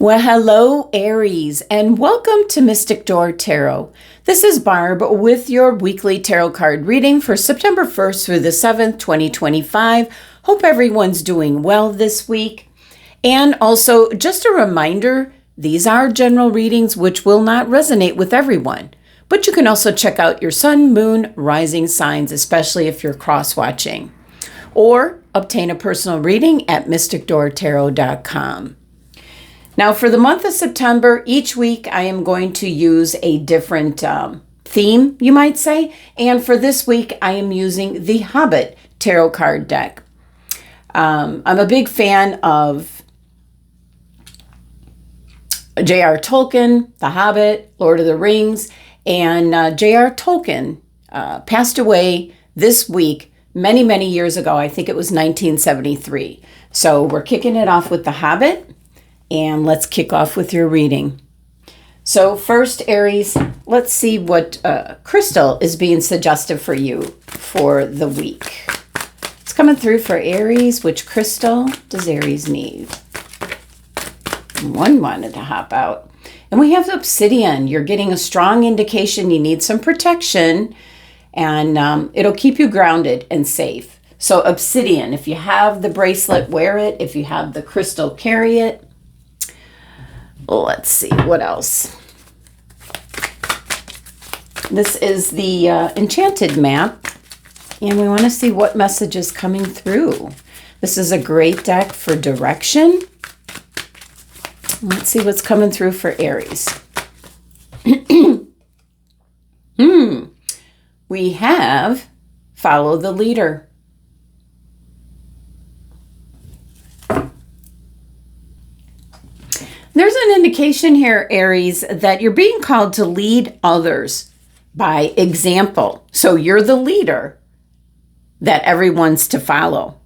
Well, hello, Aries, and welcome to Mystic Door Tarot. This is Barb with your weekly tarot card reading for September 1st through the 7th, 2025. Hope everyone's doing well this week. And also, just a reminder, these are general readings which will not resonate with everyone. But you can also check out your sun, moon, rising signs, especially if you're cross-watching. Or obtain a personal reading at mysticdoortarot.com. Now, for the month of September, each week I am going to use a different theme, you might say. And for this week, I am using the Hobbit tarot card deck. I'm a big fan of J.R. Tolkien, The Hobbit, Lord of the Rings, and J.R. Tolkien passed away this week many, many years ago. I think it was 1973. So we're kicking it off with The Hobbit. And let's kick off with your reading. So first, Aries, let's see what crystal is being suggested for you for the week. It's coming through for Aries. Which crystal does Aries need? One wanted to hop out. And we have obsidian. You're getting a strong indication you need some protection. And it'll keep you grounded and safe. So obsidian, if you have the bracelet, wear it. If you have the crystal, carry it. Let's see, what else? This is the Enchanted map, and we want to see what message is coming through. This is a great deck for direction. Let's see what's coming through for Aries. We have follow the leader. There's an indication here, Aries, that you're being called to lead others by example. So you're the leader that everyone's to follow.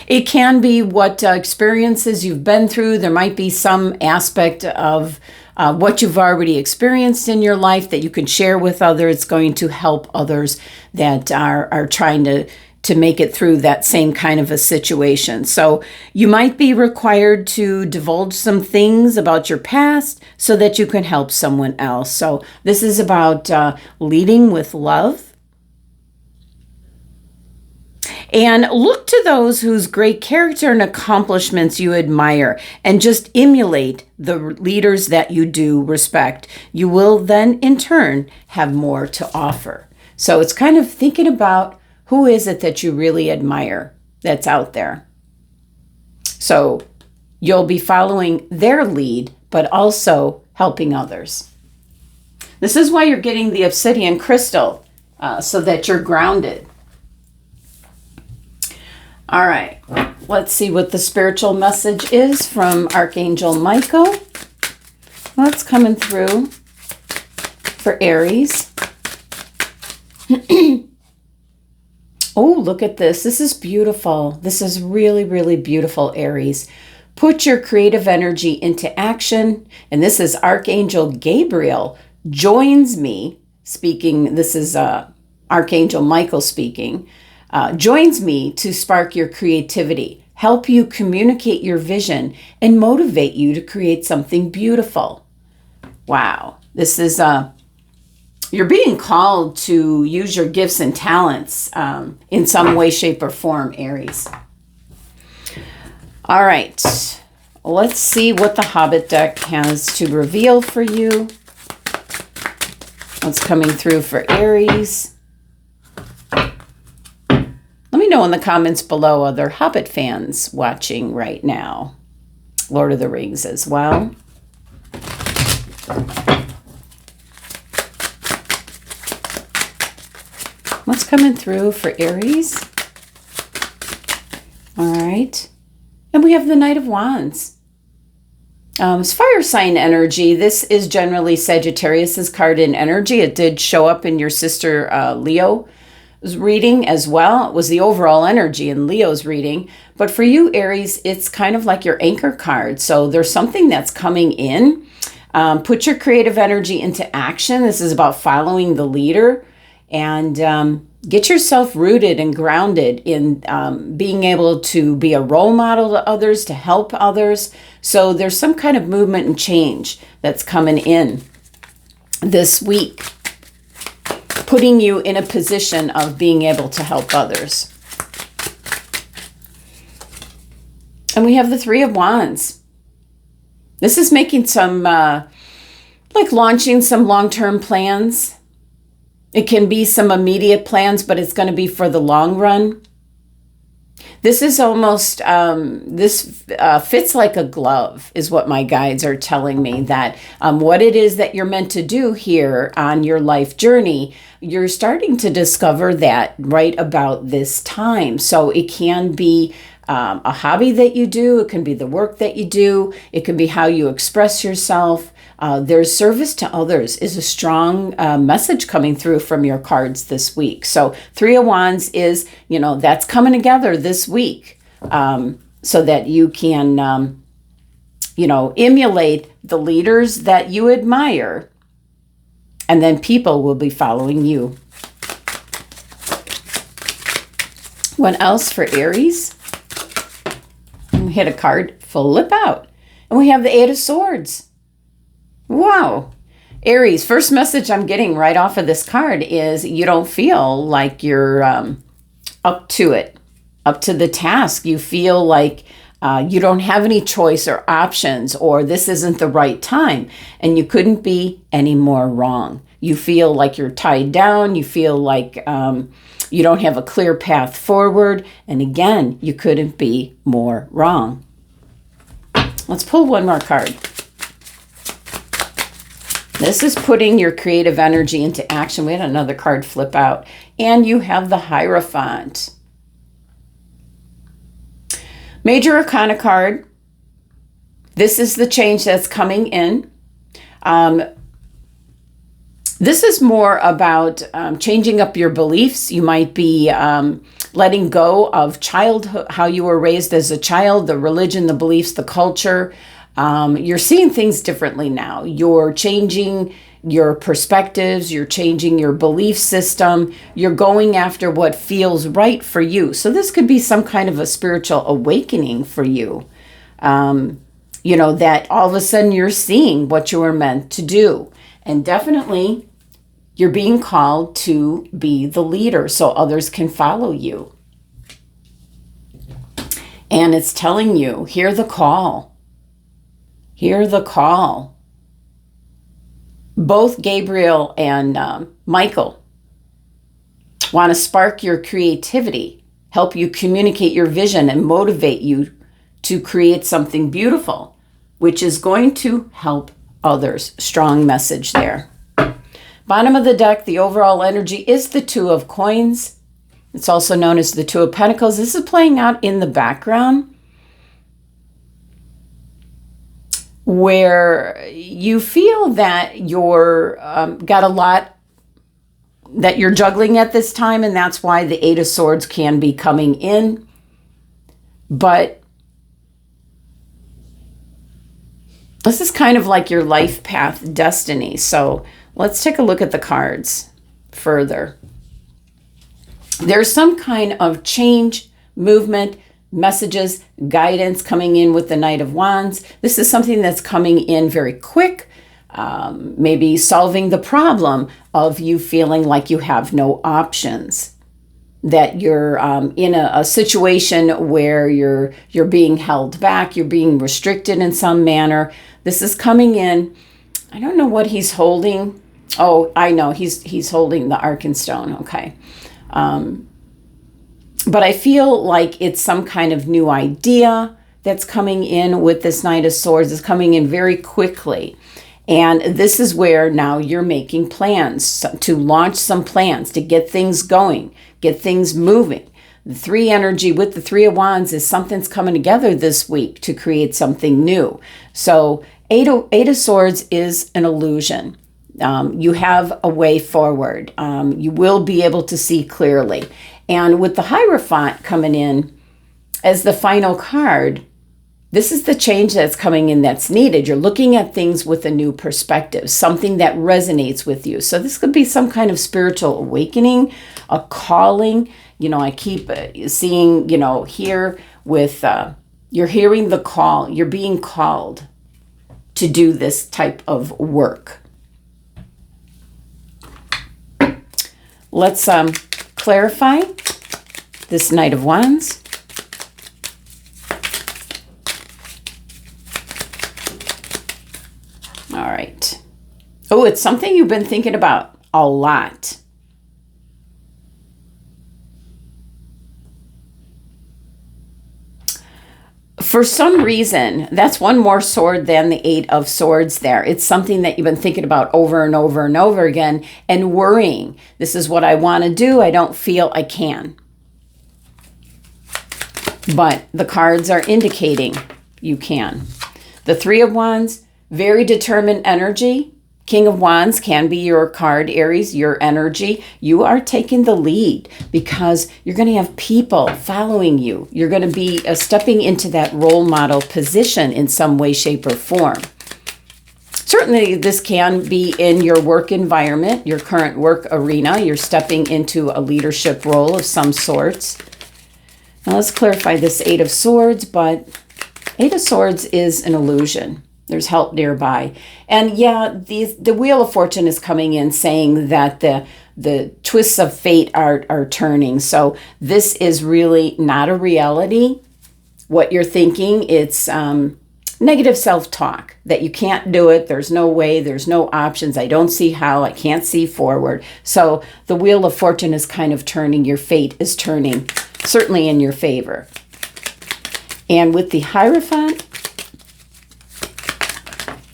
It can be what experiences you've been through. There might be some aspect of what you've already experienced in your life that you can share with others. It's going to help others that are trying to make it through that same kind of a situation. So you might be required to divulge some things about your past so that you can help someone else. So this is about leading with love. And look to those whose great character and accomplishments you admire and just emulate the leaders that you do respect. You will then in turn have more to offer. So it's kind of thinking about who is it that you really admire that's out there? So you'll be following their lead, but also helping others. This is why you're getting the obsidian crystal, so that you're grounded. All right, let's see what the spiritual message is from Archangel Michael. What's coming through for Aries? Oh, look at this. This is beautiful. This is really, really beautiful, Aries. Put your creative energy into action. And this is Archangel Gabriel joins me speaking. This is Archangel Michael speaking. Joins me to spark your creativity, help you communicate your vision, and motivate you to create something beautiful. Wow. This is you're being called to use your gifts and talents in some way, shape, or form, Aries. All right. Let's see what the Hobbit deck has to reveal for you. What's coming through for Aries? Let me know in the comments below, other Hobbit fans watching right now. Lord of the Rings as well. What's coming through for Aries? All right. And we have the Knight of Wands. It's fire sign energy. This is generally Sagittarius's card in energy. It did show up in your sister Leo's reading as well. It was the overall energy in Leo's reading. But for you, Aries, it's kind of like your anchor card. So there's something that's coming in. Put your creative energy into action. This is about following the leader. And Get yourself rooted and grounded in being able to be a role model to others, to help others. So there's some kind of movement and change that's coming in this week, putting you in a position of being able to help others. And we have the Three of Wands. This is making some, like launching some long-term plans. It can be some immediate plans, but it's going to be for the long run. This is almost, this fits like a glove, is what my guides are telling me, that what it is that you're meant to do here on your life journey, you're starting to discover that right about this time. So it can be a hobby that you do. It can be the work that you do. It can be how you express yourself. There's service to others is a strong message coming through from your cards this week. So Three of Wands is, that's coming together this week so that you can, emulate the leaders that you admire, and then people will be following you. What else for Aries? We hit a card, flip out, and we have the Eight of Swords. Wow. Aries, first message I'm getting right off of this card is you don't feel like you're up to it, up to the task. You feel like you don't have any choice or options, or this isn't the right time, and you couldn't be any more wrong. You feel like you're tied down. You feel like you don't have a clear path forward. And again, you couldn't be more wrong. Let's pull one more card. This is putting your creative energy into action. We had another card flip out. And you have the Hierophant. Major Arcana card. This is the change that's coming in. This is more about changing up your beliefs. You might be letting go of childhood, how you were raised as a child, the religion, the beliefs, the culture. You're seeing things differently now. You're changing your perspectives. You're changing your belief system. You're going after what feels right for you. So this could be some kind of a spiritual awakening for you. That all of a sudden you're seeing what you were meant to do. And definitely you're being called to be the leader so others can follow you. And it's telling you, hear the call. Hear the call. Both Gabriel and Michael want to spark your creativity, help you communicate your vision, and motivate you to create something beautiful, which is going to help others. Strong message there. Bottom of the deck, the overall energy is the Two of Coins. It's also known as the Two of Pentacles. This is playing out in the background, where you feel that you're got a lot that you're juggling at this time, and that's why the Eight of Swords can be coming in. But this is kind of like your life path destiny. So let's take a look at the cards further. There's some kind of change, movement, messages, guidance coming in with the Knight of Wands. This is something that's coming in very quick, maybe solving the problem of you feeling like you have no options, that you're in a situation where you're being held back, you're being restricted in some manner. This is coming in. I don't know what he's holding. Oh, I know, he's holding the Arkenstone. Okay. But I feel like it's some kind of new idea that's coming in with this Knight of Swords. It's coming in very quickly. And this is where now you're making plans to launch some plans, to get things going, get things moving. The Three energy with the Three of Wands is something's coming together this week to create something new. So Eight of Swords is an illusion. You have a way forward. You will be able to see clearly. And with the Hierophant coming in as the final card, This is the change that's coming in that's needed. You're looking at things with a new perspective, something that resonates with you. So this could be some kind of spiritual awakening, a calling. You know, I keep seeing, you know, here with, you're hearing the call. You're being called to do this type of work. Let's clarify this Knight of Wands. All right. Oh, it's something you've been thinking about a lot. For some reason, that's one more sword than the Eight of Swords there. It's something that you've been thinking about over and over and over again and worrying. This is what I want to do. I don't feel I can. But the cards are indicating you can. The Three of Wands, very determined energy. King of Wands can be your card, Aries, your energy. You are taking the lead because you're going to have people following you. You're going to be stepping into that role model position in some way, shape, or form. Certainly, this can be in your work environment, your current work arena. You're stepping into a leadership role of some sorts. Now, let's clarify this Eight of Swords, but Eight of Swords is an illusion. There's help nearby. And yeah, the Wheel of Fortune is coming in saying that the twists of fate are turning. So this is really not a reality. What you're thinking, it's negative self-talk, that you can't do it. There's no way. There's no options. I don't see how. I can't see forward. So the Wheel of Fortune is kind of turning. Your fate is turning, certainly in your favor. And with the Hierophant,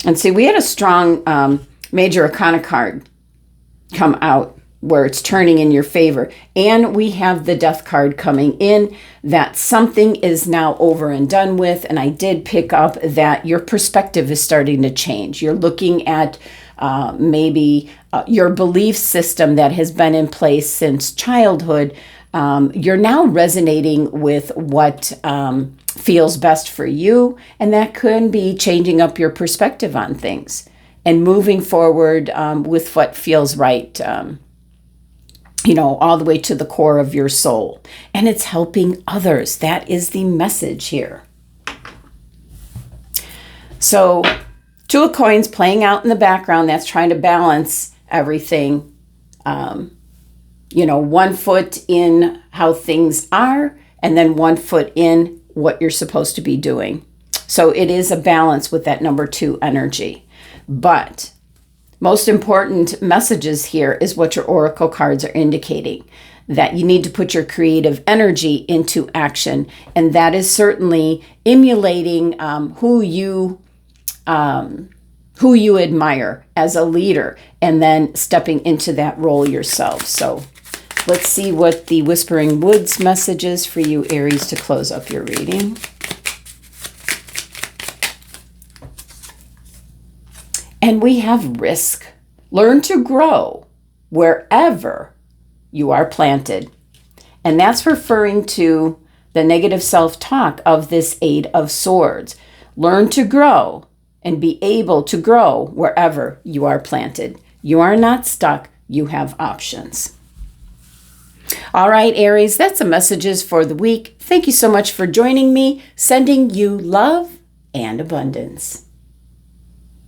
and see, we had a strong Major Arcana card come out where it's turning in your favor. And we have the Death card coming in, that something is now over and done with. And I did pick up that your perspective is starting to change. You're looking at maybe your belief system that has been in place since childhood. You're now resonating with what feels best for you, and that could be changing up your perspective on things and moving forward with what feels right, you know, all the way to the core of your soul. And it's helping others. That is the message here. So, Two of Coins playing out in the background, that's trying to balance everything. You know, 1 foot in how things are, and then 1 foot in what you're supposed to be doing. So it is a balance with that number 2 energy. But most important messages here is what your oracle cards are indicating, that you need to put your creative energy into action. And that is certainly emulating who you admire as a leader, and then stepping into that role yourself. So let's see what the Whispering Woods message is for you, Aries, to close up your reading. And we have risk. Learn to grow wherever you are planted. And that's referring to the negative self-talk of this Eight of Swords. Learn to grow and be able to grow wherever you are planted. You are not stuck. You have options. All right, Aries, that's the messages for the week. Thank you so much for joining me. Sending you love and abundance.